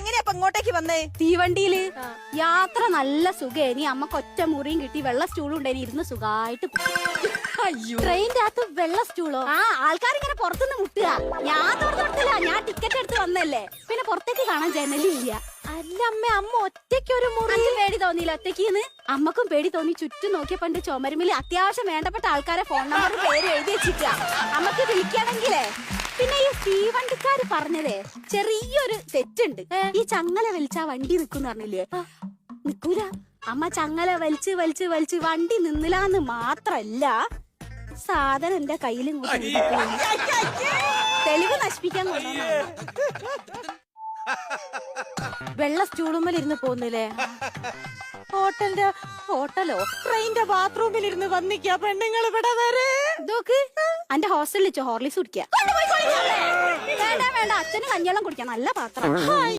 എങ്ങനെയാ ഇങ്ങോട്ടേക്ക് വന്നേ? തീവണ്ടിയില് യാത്ര നല്ല സുഖേനി. അമ്മക്ക് ഒറ്റ മുറിയും കിട്ടി, വെള്ള സ്റ്റൂളും ഉണ്ടായി, ഇരുന്ന് സുഖമായിട്ട്. ട്രെയിനിന്റെ അകത്ത് വെള്ള സ്റ്റൂളോ? ആ, ആൾക്കാരിങ്ങനെ പുറത്തുനിന്ന് മുട്ടുക. ഞാൻ തുറന്നിട്ടില്ല, ഞാൻ ടിക്കറ്റ് എടുത്ത് വന്നല്ലേ. പിന്നെ പുറത്തേക്ക് കാണാൻ ജനലില്ല. അല്ല അമ്മ, അമ്മ ഒറ്റയ്ക്ക് ഒരു മുറി. പേടി തോന്നിയില്ല ഒറ്റയ്ക്ക്? അമ്മക്കും പേടി തോന്നി. ചുറ്റും നോക്കിയ പണ്ട് ചുമരുമില് അത്യാവശ്യം വേണ്ടപ്പെട്ട ആൾക്കാരെ ഫോൺ നമ്പർ പേര് എഴുതി വെച്ചിട്ടാ അമ്മക്ക് വിളിക്കണെങ്കിലേ. പിന്നെ ഈ തീവണ്ടിക്കാര് പറഞ്ഞതേ ചെറിയൊരു തെറ്റുണ്ട്. ഈ ചങ്ങല വലിച്ചാ വണ്ടി നിക്കുന്ന പറഞ്ഞില്ലേ? നിക്കൂല. അമ്മ ചങ്ങല വലിച്ച് വലിച്ച് വലിച്ച് വണ്ടി നിന്നില്ലാന്ന് മാത്രല്ല, സാധനം എന്റെ കയ്യിലും തെളിവ് നശിപ്പിക്കാൻ കൊണ്ടുവന്നാ. വെള്ള സ്റ്റൂളുമ്മലിരുന്ന് പോന്നില്ലേ? ഹോട്ടലോ ട്രെയിനിന്റെ ബാത്റൂമിലിരുന്ന് വന്നിക്കാ പെണ്ണുങ്ങൾ ഇവിടെ വരെ. ഇതൊക്കെ എന്റെ ഹോസ്റ്റലിൽ വെച്ചോ ഹോർലിക്സ് കുടിക്കാം. വേണ്ട വേണ്ട, അച്ഛന് കഞ്ഞിവെള്ളം കുടിക്കാം, നല്ല പാത്രം.